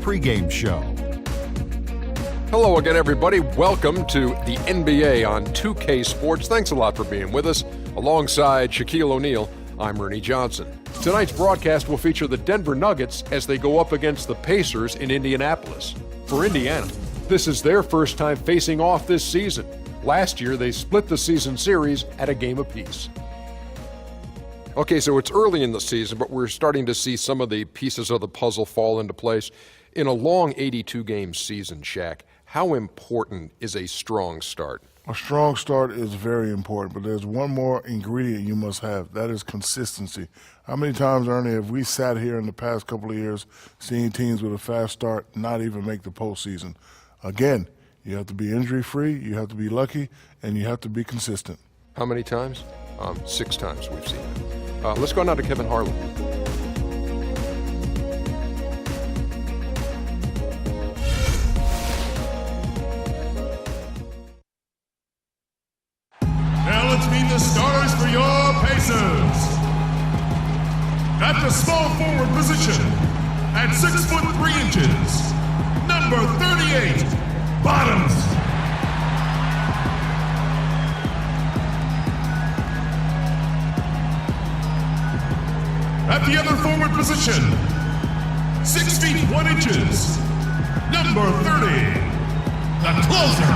pregame show. Hello again, everybody. Welcome to the NBA on 2K Sports. Thanks a lot for being with us. Alongside Shaquille O'Neal, I'm Ernie Johnson. Tonight's broadcast will feature the Denver Nuggets as they go up against the Pacers in Indianapolis. For Indiana, this is their first time facing off this season. Last year, they split the season series at a game apiece. Okay, so it's early in the season, but we're starting to see some of the pieces of the puzzle fall into place. In a long 82-game season, Shaq, how important is a strong start? A strong start is very important, but there's one more ingredient you must have. That is consistency. How many times, Ernie, have we sat here in the past couple of years seeing teams with a fast start not even make the postseason? Again, you have to be injury-free, you have to be lucky, and you have to be consistent. How many times? 6 times we've seen that. Let's go now to Kevin Harlan. Now let's meet the starters for your Pacers. At the small forward position, at 6 foot 3 inches, number 38, Bottoms. At the other forward position, 6 feet 1 inches, number 30, the closer.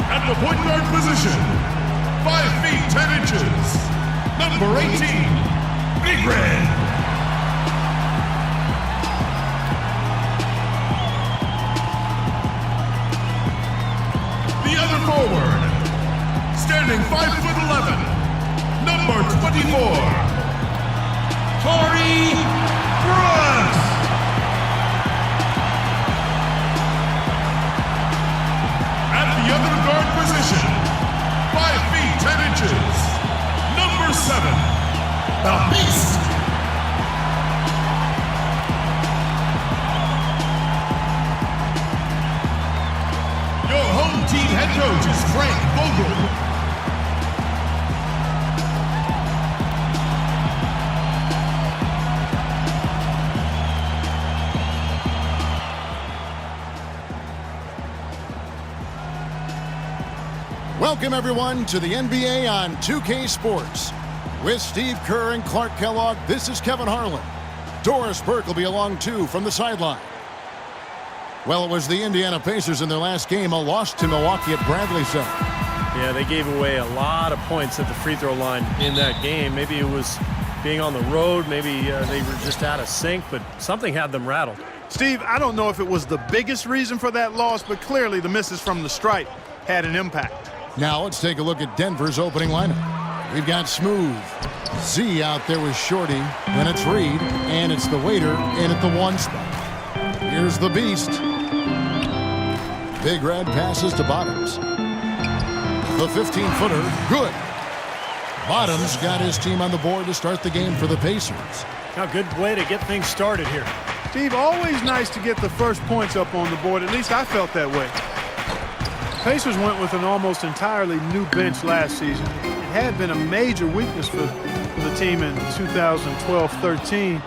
At the point guard position, 5 feet 10 inches, number 18, Big Red. The other forward, standing 5 foot 11, number 24, Torrey Brooks. At the other guard position, 5 feet 10 inches, number 7, the Beast. Your home team head coach is Frank Vogel. Welcome, everyone, to the NBA on 2K Sports. With Steve Kerr and Clark Kellogg, this is Kevin Harlan. Doris Burke will be along, too, from the sideline. Well, it was the Indiana Pacers in their last game, a loss to Milwaukee at Bradley Center. Yeah, they gave away a lot of points at the free throw line in that game. Maybe it was being on the road. Maybe they were just out of sync, but something had them rattled. Steve, I don't know if it was the biggest reason for that loss, but clearly the misses from the stripe had an impact. Now let's take a look at Denver's opening lineup. We've got Smooth. Z out there with Shorty. Then it's Reed. And it's the waiter in at the 1 spot. Here's the Beast. Big Red passes to Bottoms. The 15-footer. Good. Bottoms got his team on the board to start the game for the Pacers. Now, good way to get things started here. Steve, always nice to get the first points up on the board. At least I felt that way. Pacers went with an almost entirely new bench last season. It had been a major weakness for the team in 2012-13.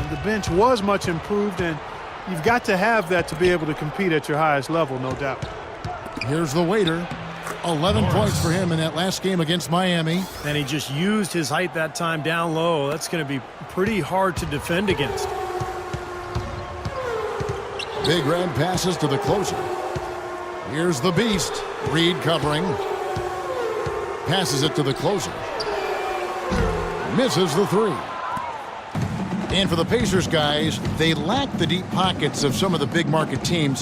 The bench was much improved, and you've got to have that to be able to compete at your highest level, no doubt. Here's the waiter. 11 points for him in that last game against Miami. And he just used his height that time down low. That's going to be pretty hard to defend against. Big Red passes to the closer. Here's the Beast. Reed covering. Passes it to the closer. Misses the 3. And for the Pacers guys, they lack the deep pockets of some of the big market teams.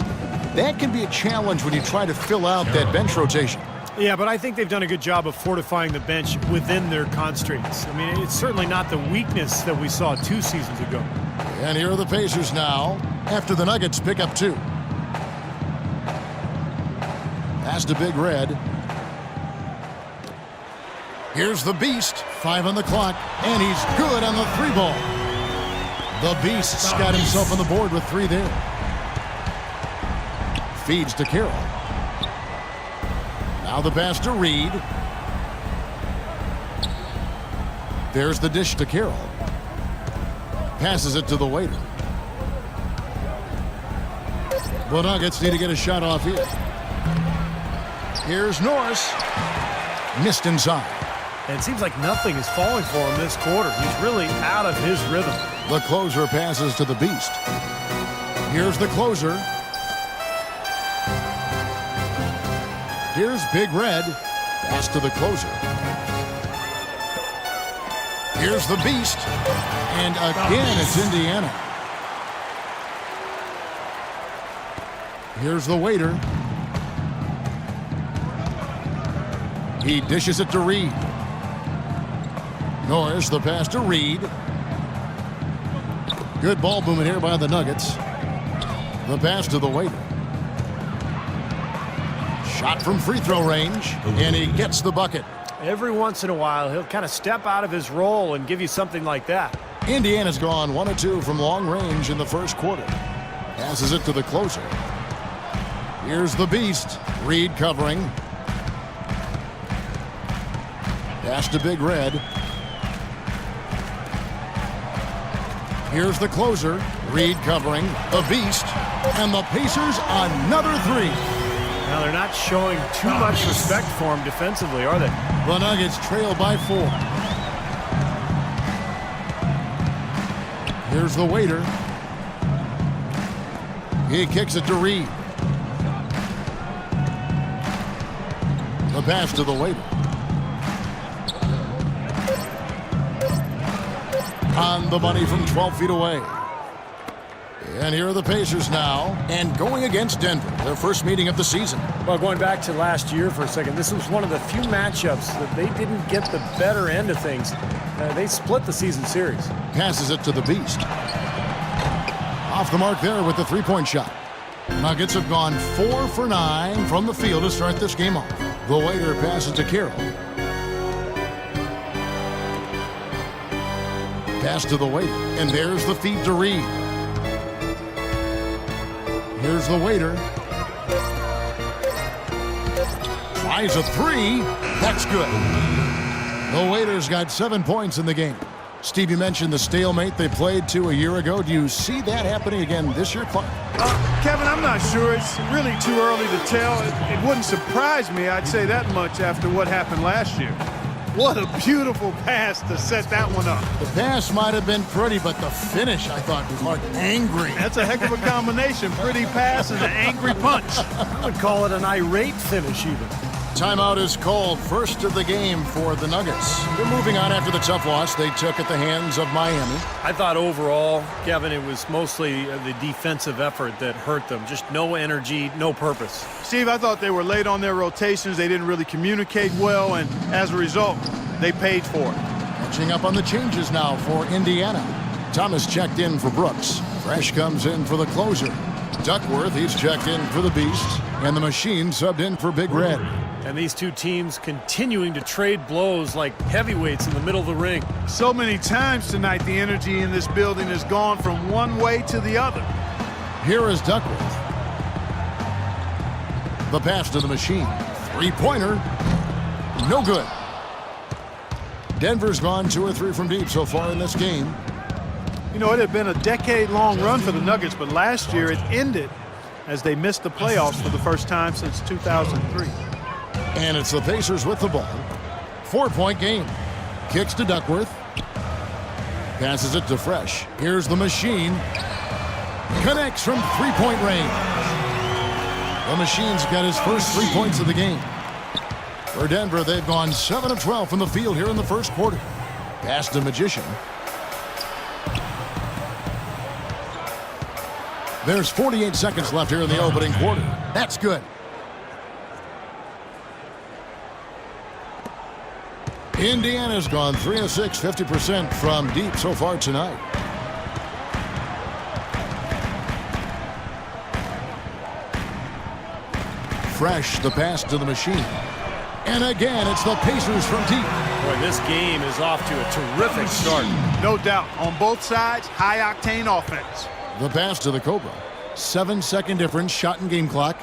That can be a challenge when you try to fill out that bench rotation. Yeah, but I think they've done a good job of fortifying the bench within their constraints. I mean, it's certainly not the weakness that we saw 2 seasons ago. And here are the Pacers now, after the Nuggets pick up 2. Pass to Big Red. Here's the Beast. 5 on the clock, and he's good on the 3-ball. The Beast's got himself on the board with 3 there. Feeds to Carroll. Now the pass to Reed. There's the dish to Carroll. Passes it to the waiter. The Nuggets need to get a shot off here. Here's Norris. Missed inside. And it seems like nothing is falling for him this quarter. He's really out of his rhythm. The closer passes to the Beast. Here's the closer. Here's Big Red. Pass to the closer. Here's the Beast. And again, it's Indiana. Here's the waiter. He dishes it to Reed. Norris, the pass to Reed. Good ball movement here by the Nuggets. The pass to the waiter. Shot from free throw range, and he gets the bucket. Every once in a while, he'll kind of step out of his role and give you something like that. Indiana's gone 1 of 2 from long range in the first quarter. Passes it to the closer. Here's the Beast. Reed covering. Pass to Big Red. Here's the closer. Reed covering. The Beast. And the Pacers another three. Now, they're not showing too much respect for him defensively, are they? The Nuggets trail by 4. Here's the waiter. He kicks it to Reed. The pass to the waiter. On the money from 12 feet away. And here are the Pacers now, and going against Denver, their first meeting of the season. Well, going back to last year for a second, this was one of the few matchups that they didn't get the better end of things. They split the season series. Passes it to the Beast. Off the mark there with the three-point shot. Nuggets have gone 4 for 9 from the field to start this game off. The waiter passes to Carroll. Pass to the waiter, and there's the feed to Reed. Here's the waiter. Tries a three. That's good. The waiter's got 7 points in the game. Steve, you mentioned the stalemate they played to a year ago. Do you see that happening again this year, Clark? Kevin, I'm not sure. It's really too early to tell. It wouldn't surprise me, I'd say that much, after what happened last year. What a beautiful pass to set that one up. The pass might have been pretty, but the finish, I thought, was like angry. That's a heck of a combination. Pretty pass and an angry punch. I would call it an irate finish even. Timeout is called. First of the game for the Nuggets. They're moving on after the tough loss they took at the hands of Miami. I thought overall, Kevin, it was mostly the defensive effort that hurt them. Just no energy, no purpose. Steve, I thought they were late on their rotations. They didn't really communicate well, and as a result, they paid for it. Catching up on the changes now for Indiana. Thomas checked in for Brooks. Fresh comes in for the closer. Duckworth, he's checked in for the Beast. And the Machine subbed in for Big Red. And these two teams continuing to trade blows like heavyweights in the middle of the ring. So many times tonight, the energy in this building has gone from one way to the other. Here is Duckworth. The pass to the Machine. Three-pointer. No good. Denver's gone 2 or 3 from deep so far in this game. You know, it had been a decade-long run for the Nuggets, but last year it ended as they missed the playoffs for the first time since 2003. And it's the Pacers with the ball. 4-point game. Kicks to Duckworth. Passes it to Fresh. Here's the Machine. Connects from three-point range. The Machine's got his first 3 points of the game. For Denver, they've gone 7 of 12 from the field here in the first quarter. Pass to Magician. There's 48 seconds left here in the opening quarter. That's good. Indiana's gone 3 of 6, 50% from deep so far tonight. Fresh, the pass to the Machine. And again, it's the Pacers from deep. Boy, this game is off to a terrific start. No doubt. On both sides, high-octane offense. The pass to the Cobra. 7-second difference, shot and game clock.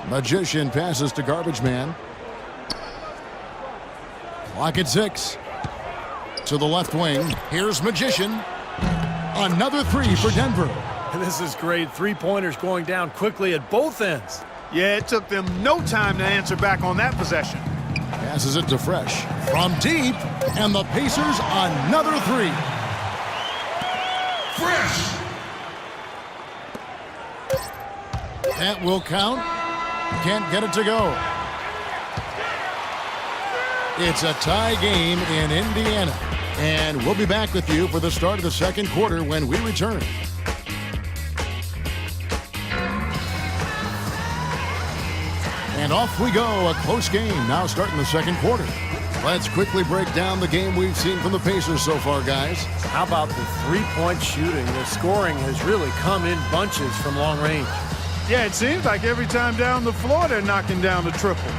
Magician passes to Garbage Man. Clock at 6. To the left wing. Here's Magician. Another three for Denver. This is great. Three-pointers going down quickly at both ends. Yeah, it took them no time to answer back on that possession. Passes it to Fresh. From deep. And the Pacers another three. Fresh. That will count. Can't get it to go. It's a tie game in Indiana. And we'll be back with you for the start of the second quarter when we return. And off we go. A close game now starting the second quarter. Let's quickly break down the game we've seen from the Pacers so far, guys. How about the three-point shooting? The scoring has really come in bunches from long range. Yeah, it seems like every time down the floor they're knocking down the triple.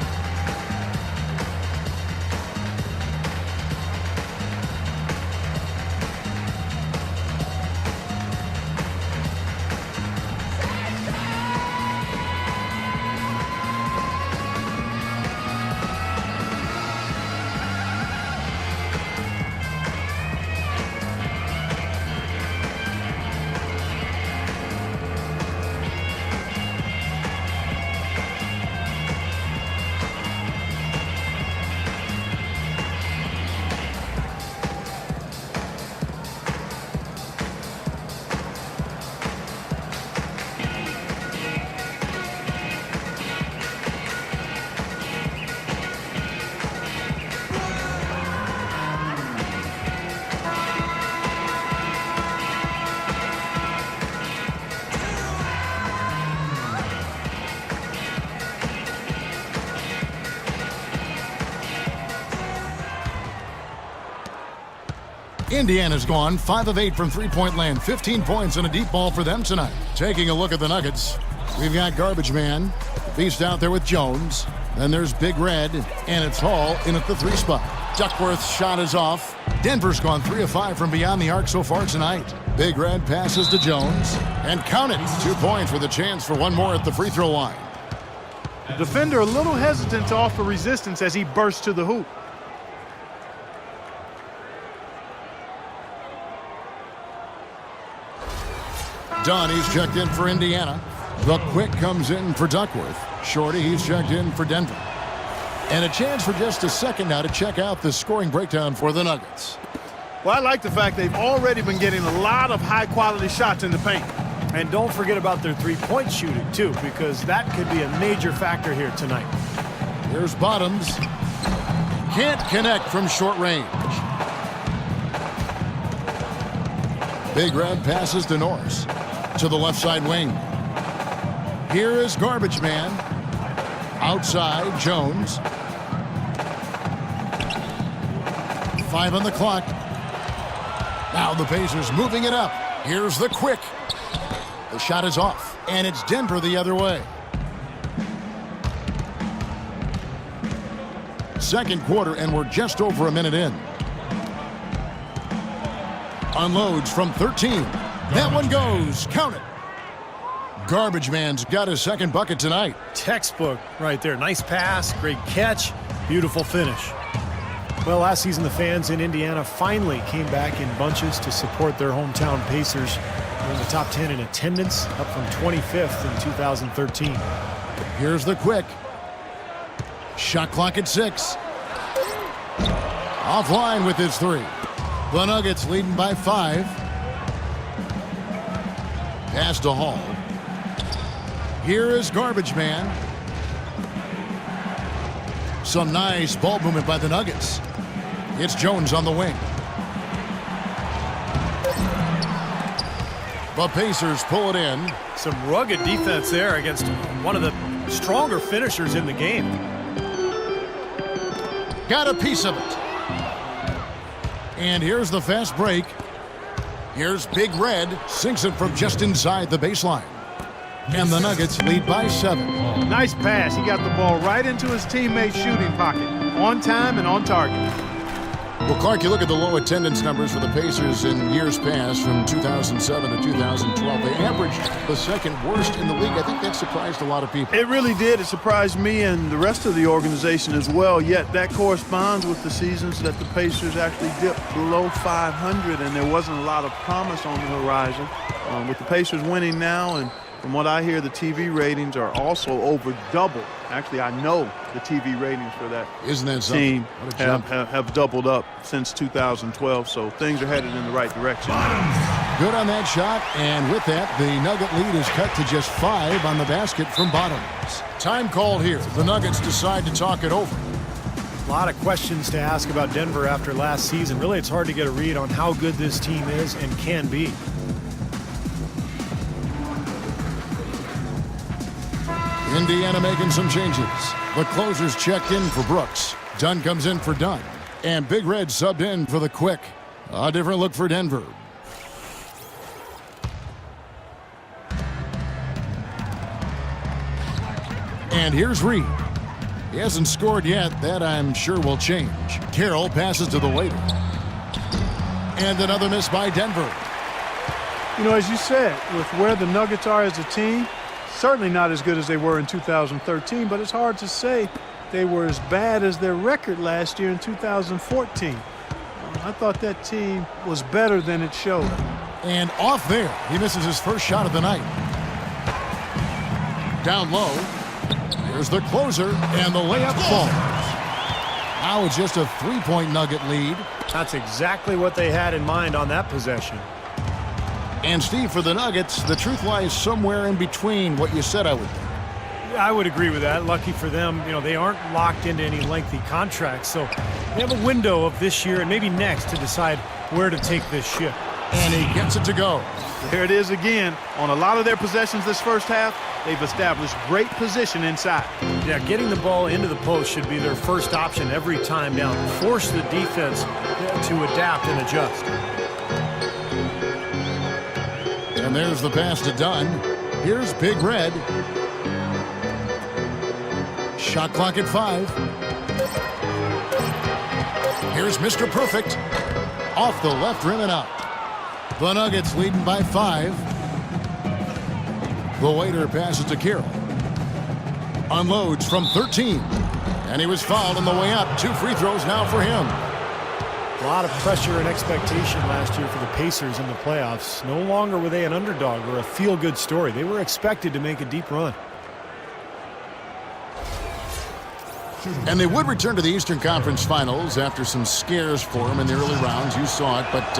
Indiana's gone 5 of 8 from three-point land. 15 points and a deep ball for them tonight. Taking a look at the Nuggets. We've got Garbage Man. Feast out there with Jones. Then there's Big Red. And it's Hall in at the 3 spot. Duckworth's shot is off. Denver's gone 3 of 5 from beyond the arc so far tonight. Big Red passes to Jones. And count it. 2 points with a chance for one more at the free throw line. Defender a little hesitant to offer resistance as he bursts to the hoop. Dunn, he's checked in for Indiana. The Quick comes in for Duckworth. Shorty, he's checked in for Denver. And a chance for just a second now to check out the scoring breakdown for the Nuggets. Well, I like the fact they've already been getting a lot of high-quality shots in the paint. And don't forget about their three-point shooting, too, because that could be a major factor here tonight. Here's Bottoms. Can't connect from short range. Big Red passes to Norris. To the left side wing. Here is Garbage Man. Outside, Jones. 5 on the clock. Now the Pacers moving it up. Here's the Quick. The shot is off, and it's Denver the other way. Second quarter, and we're just over a minute in. Unloads from 13. That one goes. Count it. Garbage Man's got his second bucket tonight. Textbook right there. Nice pass, great catch, beautiful finish. Well, last season the fans in Indiana finally came back in bunches to support their hometown Pacers. They're in the top 10 in attendance, up from 25th in 2013. Here's the Quick. Shot clock at 6. Offline with his 3. The Nuggets leading by 5. Pass to Hall. Here is Garbage Man. Some nice ball movement by the Nuggets. It's Jones on the wing. The Pacers pull it in. Some rugged defense there against one of the stronger finishers in the game. Got a piece of it. And here's the fast break. Here's Big Red. Sinks it from just inside the baseline. And the Nuggets lead by 7. Nice pass. He got the ball right into his teammate's shooting pocket. On time and on target. Well, Clark, you look at the low attendance numbers for the Pacers in years past, from 2007 to 2012. They averaged the second worst in the league. I think that surprised a lot of people. It really did. It surprised me and the rest of the organization as well. Yet that corresponds with the seasons that the Pacers actually dipped below 500, and there wasn't a lot of promise on the horizon. With the Pacers winning now, and from what I hear, the TV ratings are also over double. Actually, I know the TV ratings for that team have doubled up since 2012, so things are headed in the right direction. Good on that shot, and with that, the Nugget lead is cut to just 5 on the basket from Bottoms. Time called here. The Nuggets decide to talk it over. A lot of questions to ask about Denver after last season. Really, it's hard to get a read on how good this team is and can be. Indiana making some changes. The closers checked in for Brooks. Dunn comes in for Dunn. And Big Red subbed in for the Quick. A different look for Denver. And here's Reed. He hasn't scored yet. That, I'm sure, will change. Carroll passes to the Waiter. And another miss by Denver. You know, as you said, with where the Nuggets are as a team, certainly not as good as they were in 2013, but it's hard to say they were as bad as their record last year in 2014. I thought that team was better than it showed. And off there, he misses his first shot of the night. Down low, here's the closer, and the layup falls. Now it's just a 3-point Nugget lead. That's exactly what they had in mind on that possession. And Steve, for the Nuggets, the truth lies somewhere in between what you said, I would think. I would agree with that. Lucky for them, you know, they aren't locked into any lengthy contracts, so they have a window of this year and maybe next to decide where to take this ship. And he gets it to go. There it is again. On a lot of their possessions this first half, they've established great position inside. Yeah, getting the ball into the post should be their first option every time down. Force the defense to adapt and adjust. And there's the pass to Dunn. Here's Big Red. Shot clock at 5. Here's Mr. Perfect. Off the left rim and out. The Nuggets leading by 5. The Waiter passes to Carroll. Unloads from 13. And he was fouled on the way up. 2 free throws now for him. A lot of pressure and expectation last year for the Pacers in the playoffs. No longer were they an underdog or a feel-good story. They were expected to make a deep run. And they would return to the Eastern Conference Finals after some scares for them in the early rounds. You saw it, but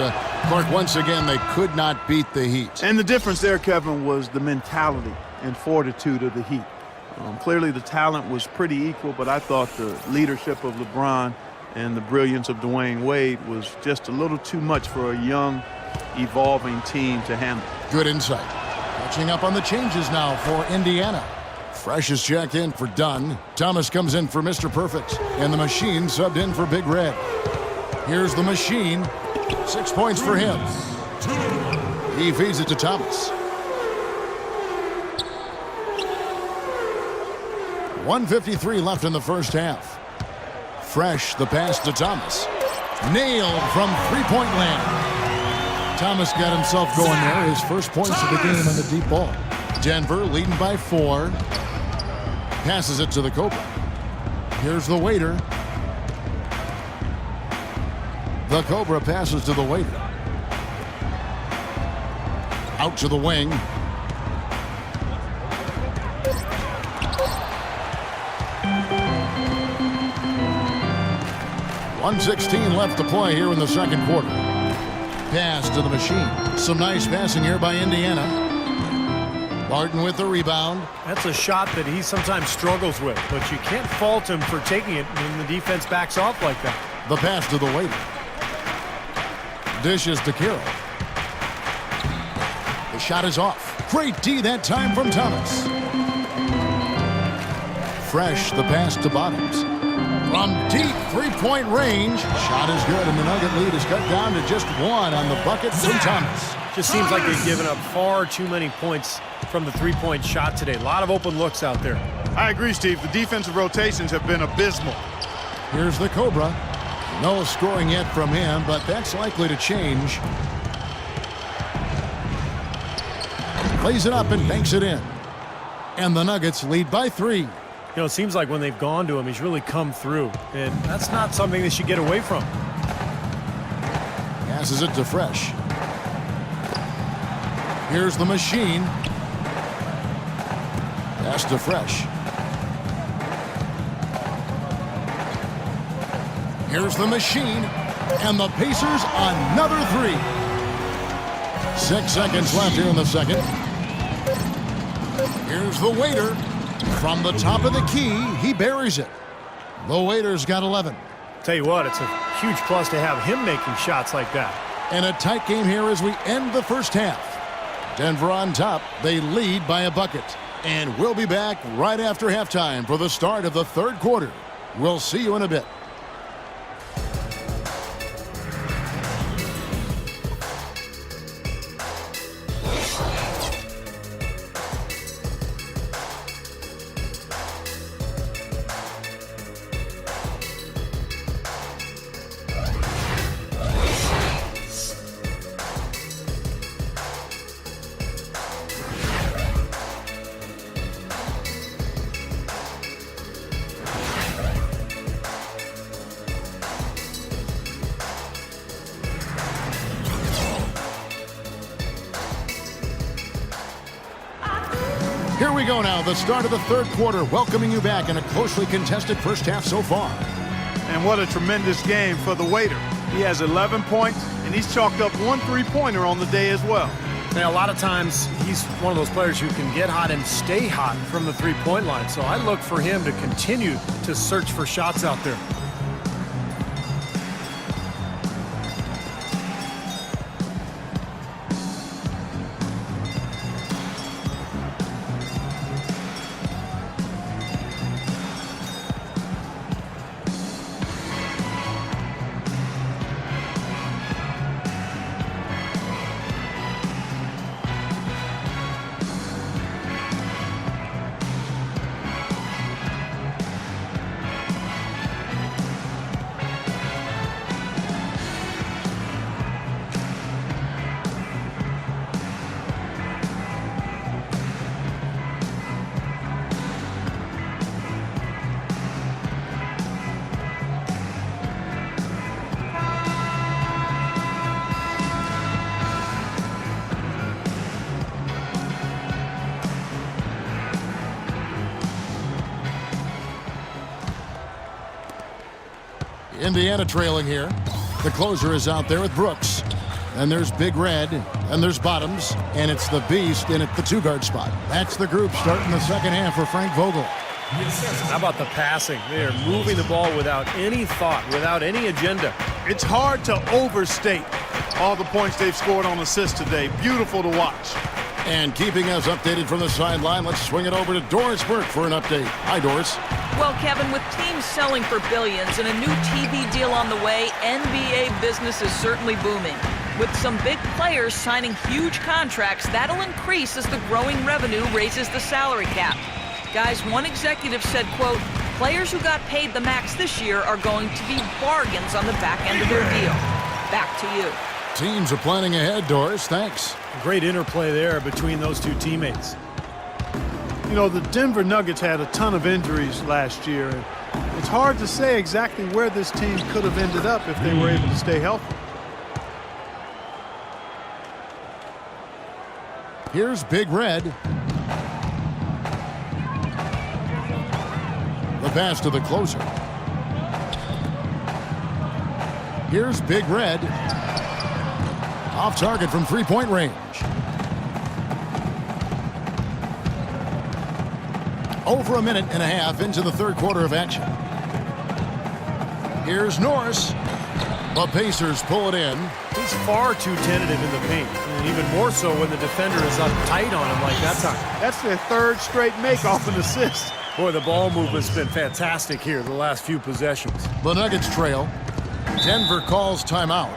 Clark, once again, they could not beat the Heat. And the difference there, Kevin, was the mentality and fortitude of the Heat. Clearly the talent was pretty equal, but I thought the leadership of LeBron and the brilliance of Dwayne Wade was just a little too much for a young, evolving team to handle. Good insight. Catching up on the changes now for Indiana. Fresh is checked in for Dunn. Thomas comes in for Mr. Perfect. And the Machine subbed in for Big Red. Here's the Machine. 6 points for him. He feeds it to Thomas. 1:53 left in the first half. Fresh, the pass to Thomas. Nailed from three-point land. Thomas got himself going there. His first points of the game on the deep ball. Denver leading by 4. Passes it to the Cobra. Here's the Waiter. The Cobra passes to the Waiter. Out to the wing. .116 left to play here in the second quarter. Pass to the Machine. Some nice passing here by Indiana. Barton with the rebound. That's a shot that he sometimes struggles with, but you can't fault him for taking it when the defense backs off like that. The pass to the Waiter. Dishes to Carroll. The shot is off. Great D that time from Thomas. Fresh, the pass to Bottoms. From deep three-point range. Shot is good, and the Nugget lead is cut down to just 1 on the bucket from Thomas. Just seems like they've given up far too many points from the three-point shot today. A lot of open looks out there. I agree, Steve. The defensive rotations have been abysmal. Here's the Cobra. No scoring yet from him, but that's likely to change. Plays it up and banks it in. And the Nuggets lead by 3. You know, it seems like when they've gone to him, he's really come through. And that's not something they should get away from. Passes it to Fresh. Here's the machine. Pass to Fresh. Here's the machine. And the Pacers another 3. 6 seconds left here in the second. Here's the Waiter. From the top of the key, he buries it. The Waiter's got 11. Tell you what, it's a huge plus to have him making shots like that. And a tight game here as we end the first half. Denver on top. They lead by a bucket. And we'll be back right after halftime for the start of the third quarter. We'll see you in a bit. Here we go now, the start of the third quarter, welcoming you back in a closely contested first half so far. And what a tremendous game for the Waiter. He has 11 points, and he's chalked up 1 3-pointer on the day as well. Now, a lot of times, he's one of those players who can get hot and stay hot from the three-point line. So I look for him to continue to search for shots out there. Indiana trailing here. The closer is out there with Brooks. And there's Big Red. And there's Bottoms. And it's the Beast in at the two-guard spot. That's the group starting the second half for Frank Vogel. How about the passing? They are moving the ball without any thought, without any agenda. It's hard to overstate all the points they've scored on assists today. Beautiful to watch. And keeping us updated from the sideline, let's swing it over to Doris Burke for an update. Hi, Doris. Well, Kevin, with teams selling for billions and a new TV deal on the way, NBA business is certainly booming. With some big players signing huge contracts, that'll increase as the growing revenue raises the salary cap. Guys, one executive said, quote, players who got paid the max this year are going to be bargains on the back end of their deal. Back to you. Teams are planning ahead, Doris. Thanks. Great interplay there between those two teammates. You know, the Denver Nuggets had a ton of injuries last year. And it's hard to say exactly where this team could have ended up if they were able to stay healthy. Here's Big Red. The pass to the closer. Here's Big Red. Off target from three-point range. Over a minute and a half into the third quarter of action. Here's Norris. The Pacers pull it in. He's far too tentative in the paint, and even more so when the defender is up tight on him like that time. That's their third straight make off an assist. Boy, the ball movement's been fantastic here the last few possessions. The Nuggets trail. Denver calls timeout.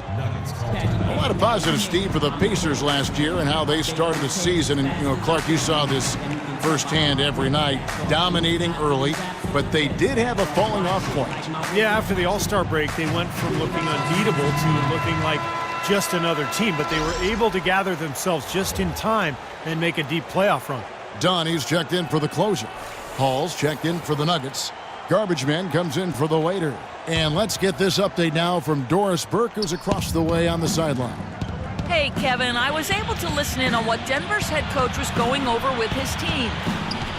A lot of positive, Steve, for the Pacers last year and how they started the season. And, you know, Clark, you saw this firsthand every night. Dominating early, but they did have a falling off point. Yeah, after the All-Star break, they went from looking unbeatable to looking like just another team, but they were able to gather themselves just in time and make a deep playoff run. Donnie's checked in for the closer. Hall's checked in for the Nuggets. Garbage Man comes in for the waiter. And let's get this update now from Doris Burke, who's across the way on the sideline. Hey, Kevin, I was able to listen in on what Denver's head coach was going over with his team.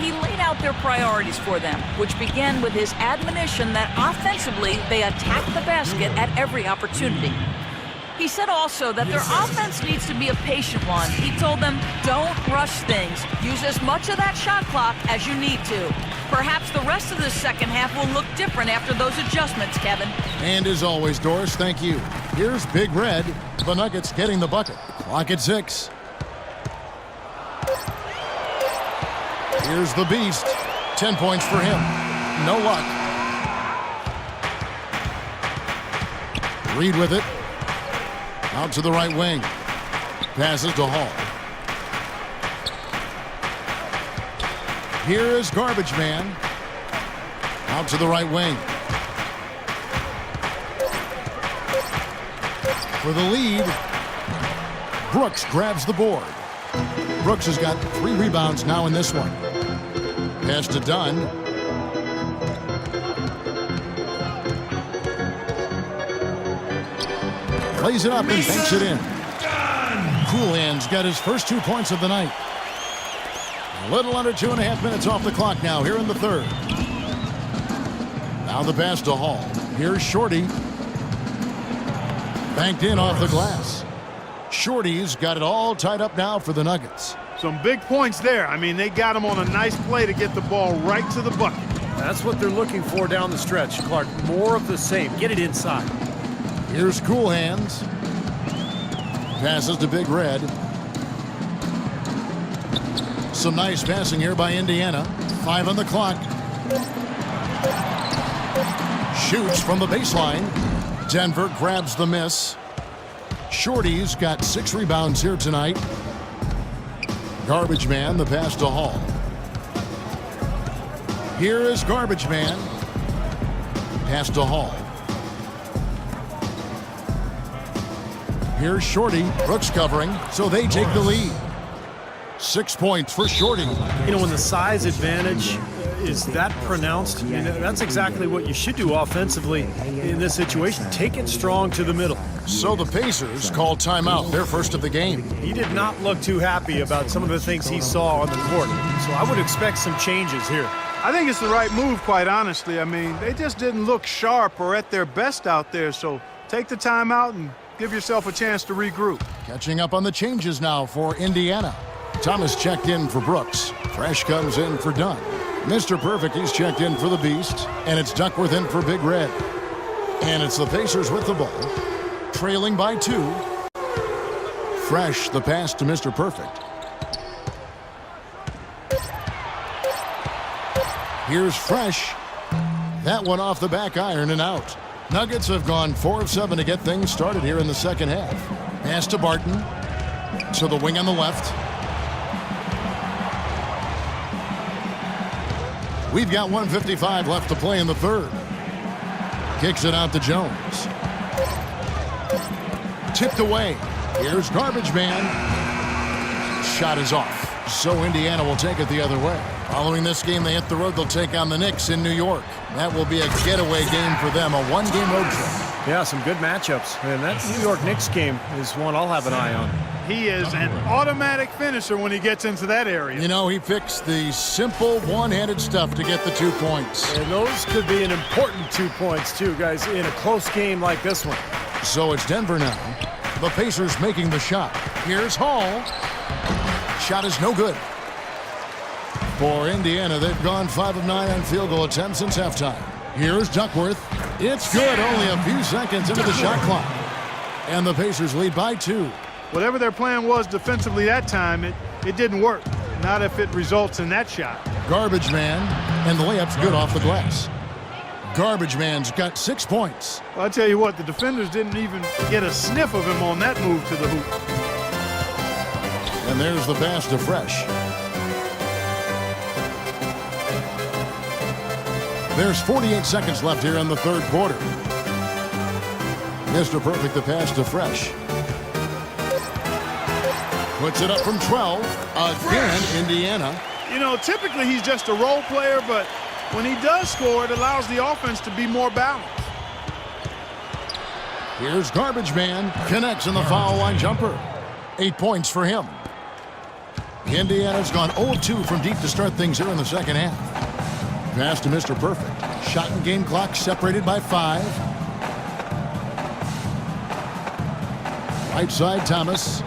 He laid out their priorities for them, which began with his admonition that offensively they attack the basket at every opportunity. He said also that their offense needs to be a patient one. He told them, don't rush things. Use as much of that shot clock as you need to. Perhaps the rest of the second half will look different after those adjustments, Kevin. And as always, Doris, thank you. Here's Big Red. The Nuggets getting the bucket. Clock at 6. Here's the Beast. 10 points for him. No luck. Reed with it. Out to the right wing. Passes to Hall. Here is Garbage Man. Out to the right wing. For the lead, Brooks grabs the board. Brooks has got 3 rebounds now in this one. Pass to Dunn. Plays it up and banks it in. Coolan's got his first 2 points of the night. A little under 2.5 minutes off the clock now here in the third. Now the pass to Hall. Here's Shorty. Banked in off the glass. Shorty's got it all tied up now for the Nuggets. Some big points there. I mean, they got him on a nice play to get the ball right to the bucket. That's what they're looking for down the stretch, Clark. More of the same. Get it inside. Here's Cool Hands. Passes to Big Red. Some nice passing here by Indiana. 5 on the clock. Shoots from the baseline. Denver grabs the miss. Shorty's got 6 rebounds here tonight. Garbage Man, the pass to Hall. Here is Garbage Man. Pass to Hall. Here's Shorty. Brooks covering, so they take the lead. 6 points for Shorty. You know, when the size advantage is that pronounced, you know, that's exactly what you should do offensively in this situation. Take it strong to the middle. So the Pacers call timeout, their first of the game. He did not look too happy about some of the things he saw on the court. So I would expect some changes here. I think it's the right move, quite honestly. I mean, they just didn't look sharp or at their best out there. So take the timeout and give yourself a chance to regroup. Catching up on the changes now for Indiana. Thomas checked in for Brooks. Fresh comes in for Dunn. Mr. Perfect, he's checked in for the Beast. And it's Duckworth in for Big Red. And it's the Pacers with the ball. Trailing by 2. Fresh, the pass to Mr. Perfect. Here's Fresh. That one off the back iron and out. Nuggets have gone 4 of 7 to get things started here in the second half. Pass to Barton. To the wing on the left. We've got 1:55 left to play in the third. Kicks it out to Jones. Tipped away. Here's Garbage Man. Shot is off. So Indiana will take it the other way. Following this game, they hit the road. They'll take on the Knicks in New York. That will be a getaway game for them, a 1-game road trip. Yeah, some good matchups. And that New York Knicks game is one I'll have an eye on. He is an automatic finisher when he gets into that area. You know, he picks the simple one-handed stuff to get the 2 points. And those could be an important 2 points, too, guys, in a close game like this one. So it's Denver now. The Pacers making the shot. Here's Hall. Shot is no good. For Indiana, they've gone 5 of 9 on field goal attempts since halftime. Here's Duckworth. It's good, only a few seconds into the shot clock. And the Pacers lead by 2. Whatever their plan was defensively that time, it didn't work. Not if it results in that shot. Garbage Man, and the layup's good off the glass. Garbage Man's got 6 points. Well, I'll tell you what, the defenders didn't even get a sniff of him on that move to the hoop. And there's the pass to Fresh. There's 48 seconds left here in the third quarter. Mr. Perfect, the pass to Fresh. Puts it up from 12. Again, Indiana. You know, typically he's just a role player, but when he does score, it allows the offense to be more balanced. Here's Garbage Man. Connects in the foul line jumper. 8 points for him. Indiana's gone 0-2 from deep to start things here in the second half. Pass to Mr. Perfect. Shot and game clock separated by 5. Right side, Thomas.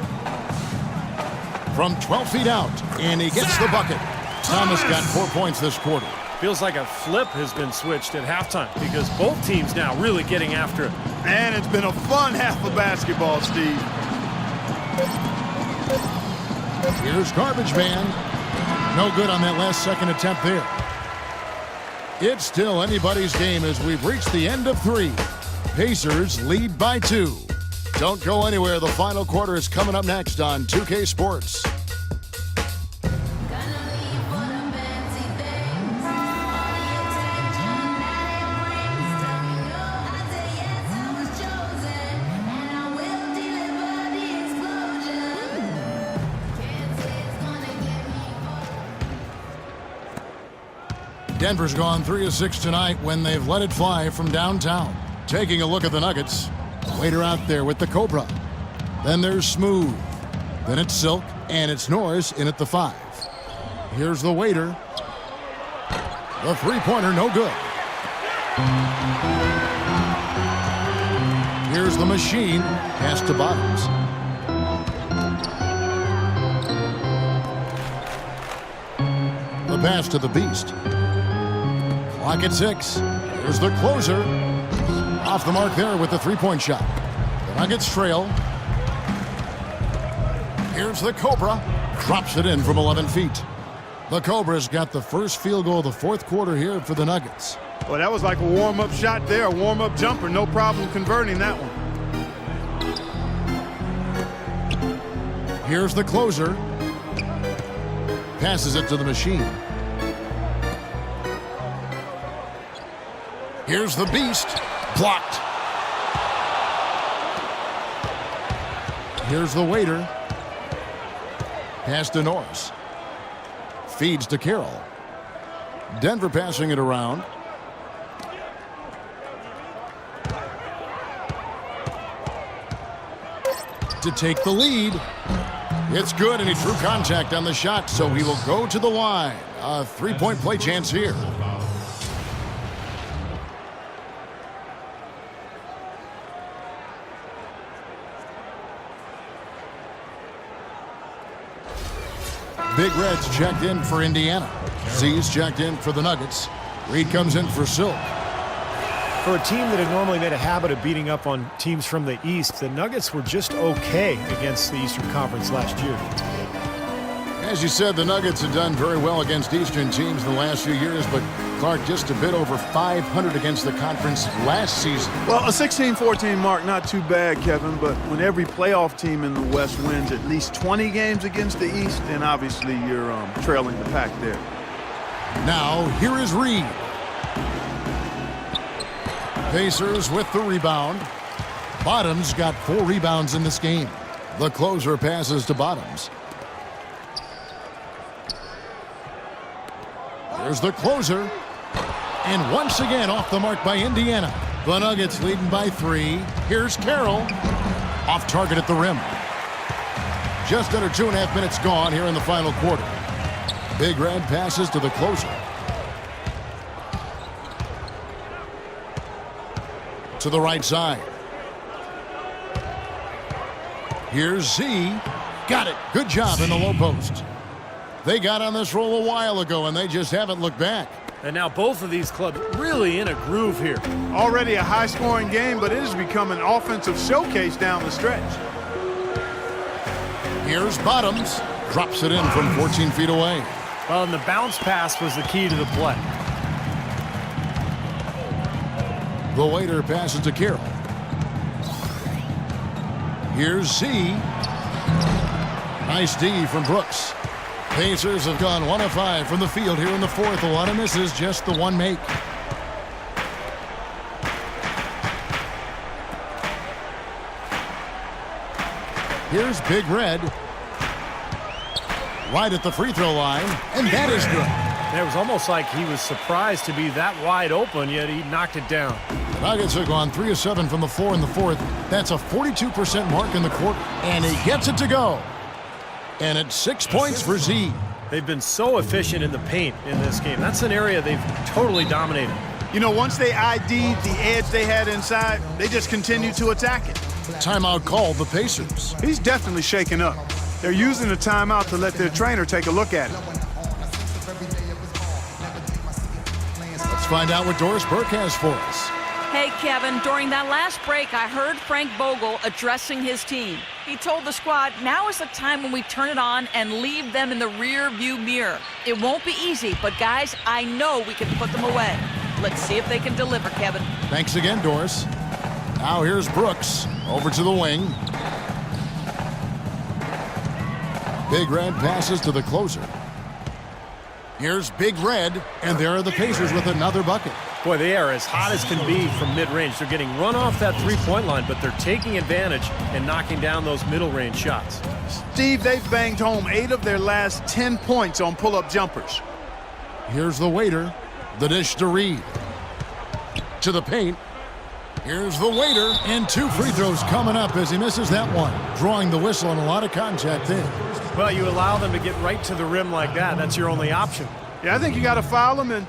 From 12 feet out, and he gets the bucket. Thomas got 4 points this quarter. Feels like a flip has been switched at halftime because both teams now really getting after it. And it's been a fun half of basketball, Steve. Here's Garbage Man. No good on that last second attempt there. It's still anybody's game as we've reached the end of 3. Pacers lead by 2. Don't go anywhere. The final quarter is coming up next on 2K Sports. Denver's gone 3 of 6 tonight when they've let it fly from downtown. Taking a look at the Nuggets. Waiter out there with the Cobra. Then there's Smooth. Then it's Silk, and it's Norris in at the 5. Here's the Waiter. The three-pointer, no good. Here's the Machine. Pass to Bottoms. The pass to the Beast. Clock at 6. Here's the closer. Off the mark there with the three-point shot. The Nuggets trail. Here's the Cobra. Drops it in from 11 feet. The Cobra's got the first field goal of the fourth quarter here for the Nuggets. Well, that was like a warm-up shot there, a warm-up jumper. No problem converting that one. Here's the closer. Passes it to the Machine. Here's the Beast. Blocked. Here's the Waiter. Pass to Norris. Feeds to Carroll. Denver passing it around. To take the lead. It's good, and he drew contact on the shot, so he will go to the line. A three-point play chance here. Big Red's checked in for Indiana. Z's checked in for the Nuggets. Reed comes in for Silk. For a team that had normally made a habit of beating up on teams from the East, the Nuggets were just okay against the Eastern Conference last year. As you said, the Nuggets have done very well against Eastern teams in the last few years, but Clark just a bit over 500 against the conference last season. Well, a 16-14 mark, not too bad, Kevin, but when every playoff team in the West wins at least 20 games against the East, then obviously you're trailing the pack there. Now, here is Reed. Pacers with the rebound. Bottoms got 4 rebounds in this game. The closer passes to Bottoms. Here's the closer. And once again off the mark by Indiana. The Nuggets leading by 3. Here's Carroll. Off target at the rim. Just under 2.5 minutes gone here in the final quarter. Big Red passes to the closer. To the right side. Here's Z. Got it. Good job in the low post. They got on this roll a while ago, and they just haven't looked back. And now both of these clubs really in a groove here. Already a high-scoring game, but it has become an offensive showcase down the stretch. Here's Bottoms. Drops it in from 14 feet away. Well, and the bounce pass was the key to the play. The Waiter passes to Carroll. Here's Z. Nice D from Brooks. Pacers have gone 1 of 5 from the field here in the fourth. A lot of misses, just the one make. Here's Big Red. Right at the free throw line, and that is good. It was almost like he was surprised to be that wide open, yet he knocked it down. The Nuggets have gone 3 of 7 from the floor in the fourth. That's a 42% mark in the quarter, and he gets it to go. And it's 6 points for Z. They've been so efficient in the paint in this game. That's an area they've totally dominated. You know, once they ID'd the edge they had inside, they just continued to attack it. Timeout called the Pacers. He's definitely shaken up. They're using the timeout to let their trainer take a look at it. Let's find out what Doris Burke has for us. Hey, Kevin, during that last break, I heard Frank Vogel addressing his team. He told the squad, now is the time when we turn it on and leave them in the rear view mirror. It won't be easy, but guys, I know we can put them away. Let's see if they can deliver, Kevin. Thanks again, Doris. Now here's Brooks over to the wing. Big Red passes to the closer. Here's Big Red, and there are the Pacers with another bucket. Boy, they are as hot as can be from mid-range. They're getting run off that three-point line, but they're taking advantage and knocking down those middle-range shots. Steve, they've banged home 8 of their last 10 points on pull-up jumpers. Here's the waiter. The dish to Reed. To the paint. Here's the waiter. And 2 free throws coming up as he misses that one. Drawing the whistle and a lot of contact there. Well, you allow them to get right to the rim like that. That's your only option. Yeah, I think you got to foul them, and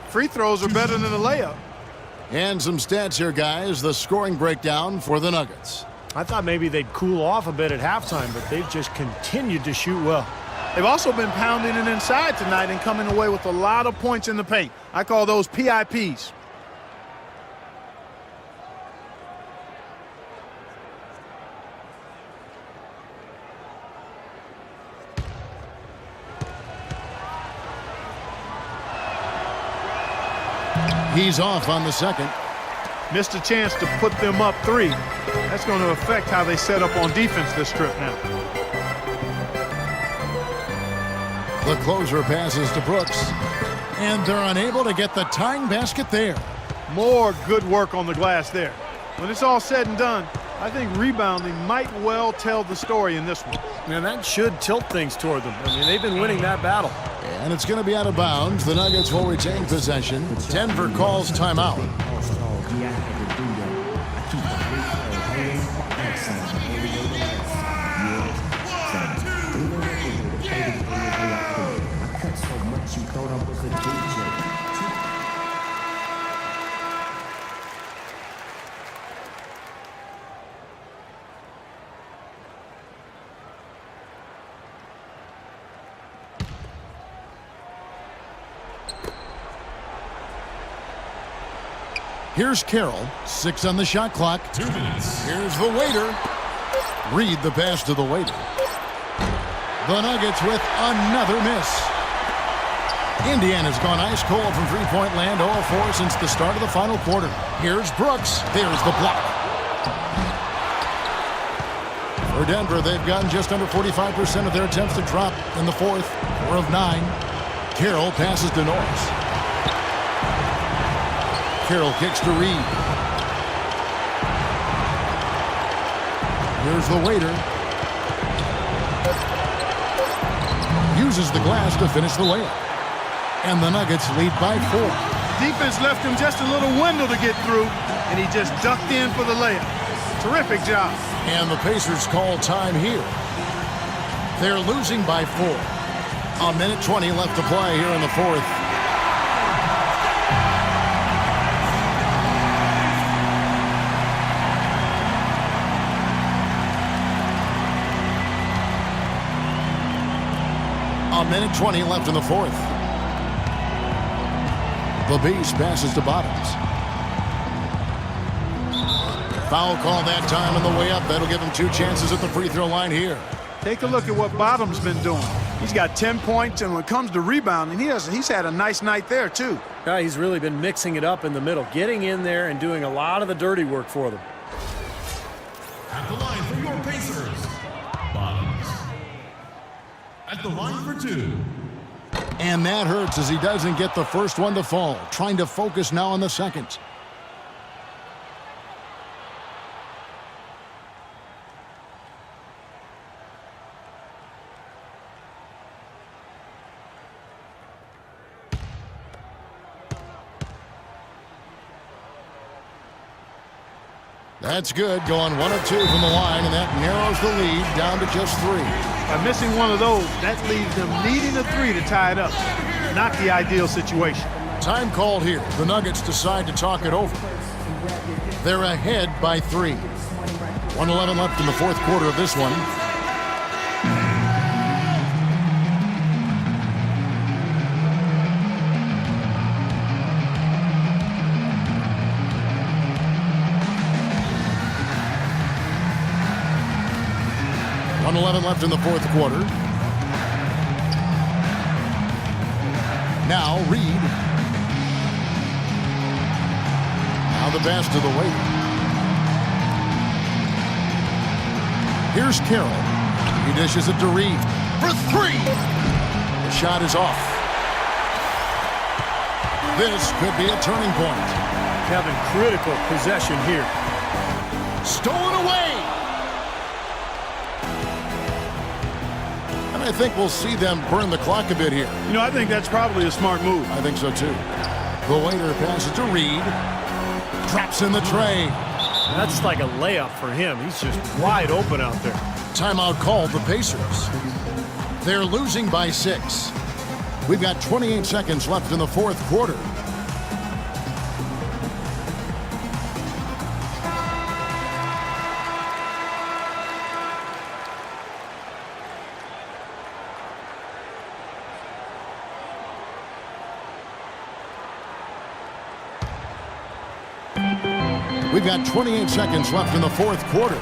free throws are better than a layup. And some stats here, guys. The scoring breakdown for the Nuggets. I thought maybe they'd cool off a bit at halftime, but they've just continued to shoot well. They've also been pounding it inside tonight and coming away with a lot of points in the paint. I call those PIPs. He's off on the second. Missed a chance to put them up 3. That's going to affect how they set up on defense this trip now. The closer passes to Brooks. And they're unable to get the tying basket there. More good work on the glass there. When it's all said and done, I think rebounding might well tell the story in this one. And that should tilt things toward them. I mean, they've been winning that battle. And it's going to be out of bounds. The Nuggets will retain possession. Denver calls timeout. Here's Carroll, 6 on the shot clock. 2 minutes. Here's the waiter. Reed the pass to the waiter. The Nuggets with another miss. Indiana's gone ice cold from three-point land, 0-4 since the start of the final quarter. Here's Brooks. There's the block. For Denver, they've gotten just under 45% of their attempts to drop in the fourth, 4 of 9. Carroll passes to Norris. Carroll kicks to Reed. Here's the waiter. Uses the glass to finish the layup. And the Nuggets lead by 4. Defense left him just a little window to get through, and he just ducked in for the layup. Terrific job. And the Pacers call time here. They're losing by 4. 1:20 left to play here in the fourth. A minute 20 left in the fourth. The Beast passes to Bottoms. Foul call that time on the way up. That'll give him 2 chances at the free throw line here. Take a look at what Bottom's been doing. He's got 10 points, and when it comes to rebounding, he's had a nice night there, too. Yeah, he's really been mixing it up in the middle, getting in there and doing a lot of the dirty work for them. At the line for your Pacers, Bottoms. At the line for 2. And that hurts as he doesn't get the first one to fall. Trying to focus now on the second. That's good, going 1 of 2 from the line, and that narrows the lead down to just 3. By missing one of those, that leaves them needing a 3 to tie it up. Not the ideal situation. Time called here. The Nuggets decide to talk it over. They're ahead by 3. 1:11 left in the fourth quarter of this one. Left in the fourth quarter. Now Reed. Now the pass to the Waiter. Here's Carroll. He dishes it to Reed for 3. The shot is off. This could be a turning point. Kevin, critical possession here. Stolen away. I think we'll see them burn the clock a bit here. You know, I think that's probably a smart move. I think so, too. The Waiter passes to Reed. Traps in the tray. That's like a layup for him. He's just wide open out there. Timeout called the Pacers. They're losing by 6. We've got 28 seconds left in the fourth quarter. We've got 28 seconds left in the fourth quarter.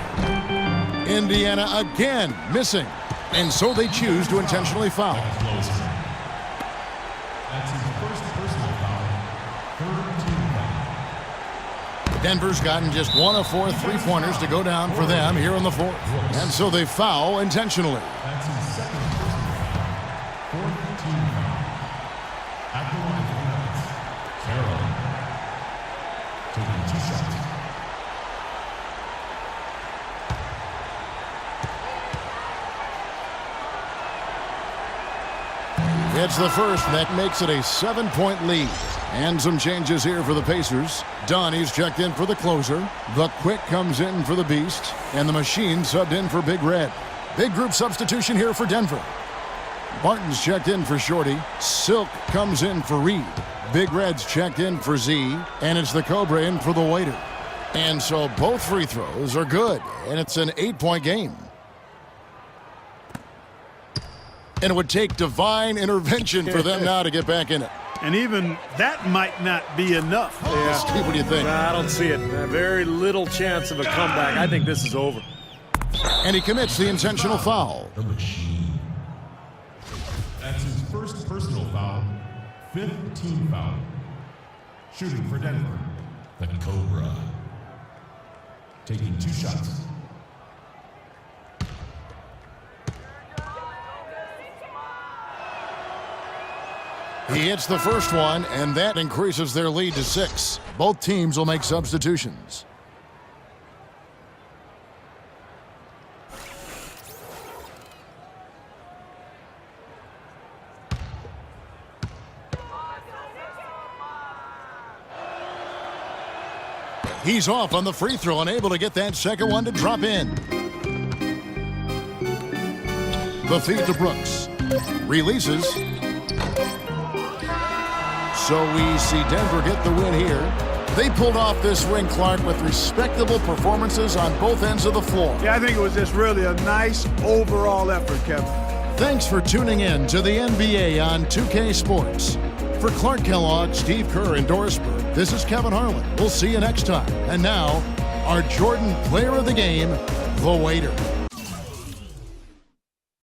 Indiana again missing. And so they choose to intentionally foul. That's his first personal foul. Third team foul. Denver's gotten just 1 of 4 3-pointers to go down for them here in the fourth. And so they foul intentionally. That's his second personal foul. Fourth team foul. At the line for the Nuggets, Carroll. Taking 2 shots. It's the first, and that makes it a 7-point lead. And some changes here for the Pacers. Donnie's checked in for the closer. The Quick comes in for the Beast. And the Machine subbed in for Big Red. Big group substitution here for Denver. Martin's checked in for Shorty. Silk comes in for Reed. Big Red's checked in for Z. And it's the Cobra in for the Waiter. And so both free throws are good. And it's an 8-point game. And it would take divine intervention for them now to get back in it. And even that might not be enough. Yeah. Steve, what do you think? I don't see it. Very little chance of a comeback. I think this is over. And he commits the intentional foul. The Machine. That's his first personal foul. 5th team foul. Shooting for Denver, the Cobra. Taking 2 shots. He hits the first one, and that increases their lead to 6. Both teams will make substitutions. He's off on the free throw and able to get that second one to drop in. The feed to Brooks. Releases. So we see Denver get the win here. They pulled off this win, Clark, with respectable performances on both ends of the floor. Yeah, I think it was just really a nice overall effort, Kevin. Thanks for tuning in to the NBA on 2K Sports. For Clark Kellogg, Steve Kerr, and Doris Burke, this is Kevin Harlan. We'll see you next time. And now, our Jordan Player of the Game, the Waiter.